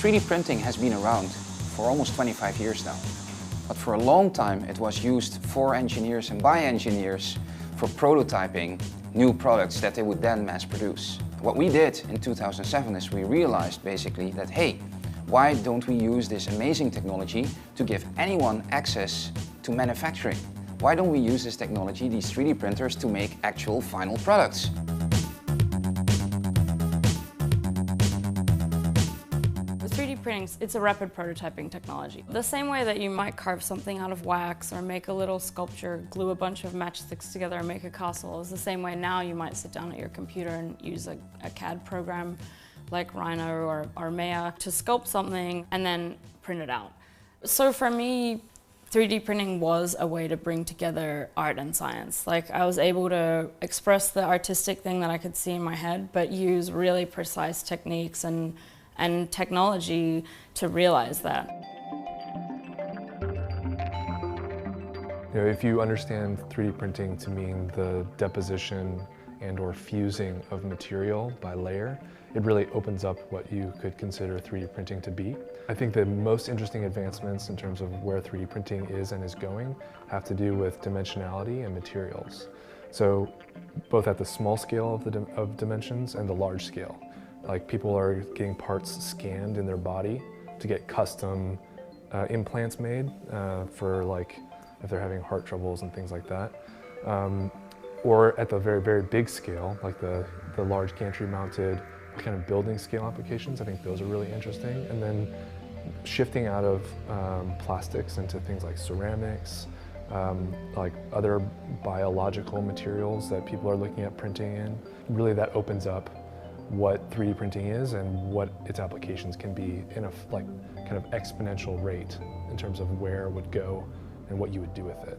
3D printing has been around for almost 25 years now. But for a long time it was used for engineers and by engineers for prototyping new products that they would then mass produce. What we did in 2007 is we realized basically that, hey, why don't we use this amazing technology to give anyone access to manufacturing? Why don't we use this technology, these 3D printers, to make actual final products? The 3D printing, it's a rapid prototyping technology. The same way that you might carve something out of wax or make a little sculpture, glue a bunch of matchsticks together and make a castle, is the same way now you might sit down at your computer and use a CAD program like Rhino or Maya to sculpt something and then print it out. So for me, 3D printing was a way to bring together art and science. Like, I was able to express the artistic thing that I could see in my head, but use really precise techniques and technology to realize that. You know, if you understand 3D printing to mean the deposition and/or fusing of material by layer, it really opens up what you could consider 3D printing to be. I think the most interesting advancements in terms of where 3D printing is and is going have to do with dimensionality and materials. So both at the small scale of dimensions and the large scale. Like, people are getting parts scanned in their body to get custom implants made for, like, if they're having heart troubles and things like that. Or at the very, very big scale, like the large gantry mounted kind of building scale applications. I think those are really interesting. And then shifting out of plastics into things like ceramics, like other biological materials that people are looking at printing in. Really, that opens up what 3D printing is and what its applications can be in a kind of exponential rate in terms of where it would go and what you would do with it.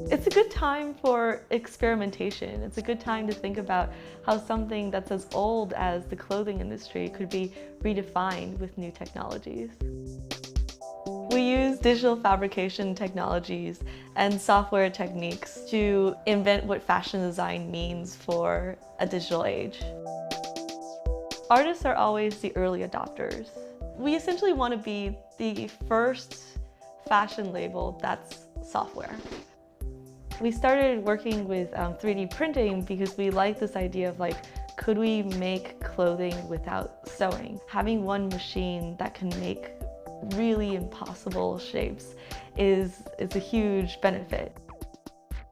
It's a good time for experimentation. It's a good time to think about how something that's as old as the clothing industry could be redefined with new technologies. We use digital fabrication technologies and software techniques to invent what fashion design means for a digital age. Artists are always the early adopters. We essentially want to be the first fashion label that's software. We started working with 3D printing because we like this idea of, like, could we make clothing without sewing? Having one machine that can make really impossible shapes is a huge benefit.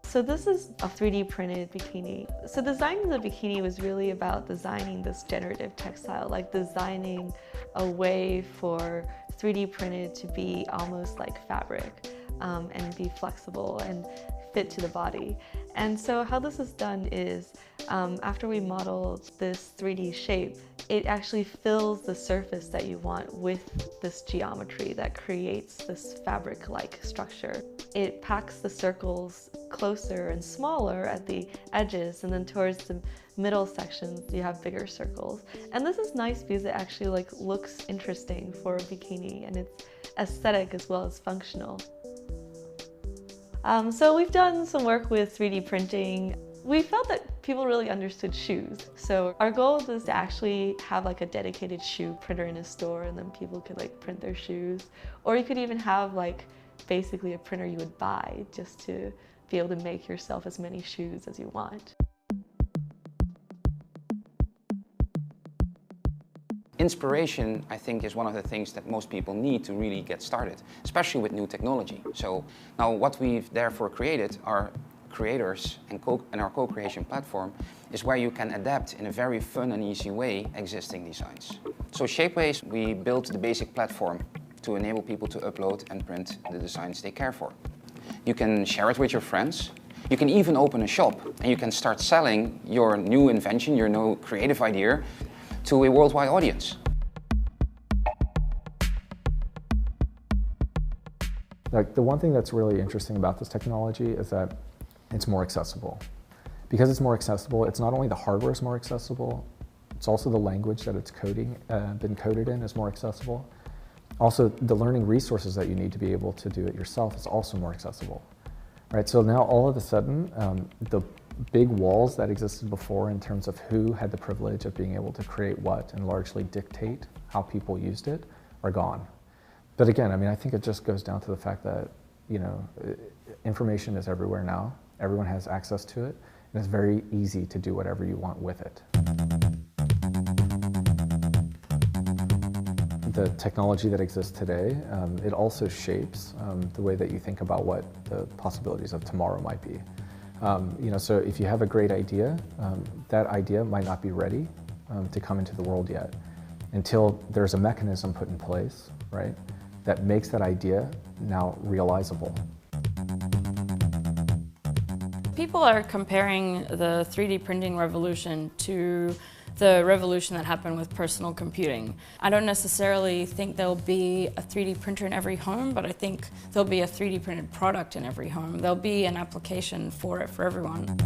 So this is a 3D printed bikini. So designing the bikini was really about designing this generative textile, like designing a way for 3D printed to be almost like fabric and be flexible and fit to the body. And so how this is done is, after we model this 3D shape, it actually fills the surface that you want with this geometry that creates this fabric-like structure. It packs the circles closer and smaller at the edges, and then towards the middle sections you have bigger circles. And this is nice because it actually looks interesting for a bikini, and it's aesthetic as well as functional. So we've done some work with 3D printing. We felt that people really understood shoes. So our goal is to actually have a dedicated shoe printer in a store, and then people could print their shoes. Or you could even have basically a printer you would buy just to be able to make yourself as many shoes as you want. Inspiration, I think, is one of the things that most people need to really get started, especially with new technology. So now what we've therefore created are creators, and our co-creation platform is where you can adapt in a very fun and easy way existing designs. So Shapeways, we built the basic platform to enable people to upload and print the designs they care for. You can share it with your friends. You can even open a shop and you can start selling your new invention, your new creative idea, to a worldwide audience. The one thing that's really interesting about this technology is that it's more accessible. Because it's more accessible, it's not only the hardware is more accessible, it's also the language that it's been coded in is more accessible. Also, the learning resources that you need to be able to do it yourself is also more accessible. Right? So now all of a sudden, the big walls that existed before in terms of who had the privilege of being able to create what and largely dictate how people used it are gone. But again, I mean, I think it just goes down to the fact that, you know, information is everywhere now. Everyone has access to it, and it's very easy to do whatever you want with it. The technology that exists today, it also shapes the way that you think about what the possibilities of tomorrow might be. You know, so if you have a great idea, that idea might not be ready to come into the world yet until there's a mechanism put in place, right, that makes that idea now realizable. People are comparing the 3D printing revolution to the revolution that happened with personal computing. I don't necessarily think there'll be a 3D printer in every home, but I think there'll be a 3D printed product in every home. There'll be an application for it for everyone.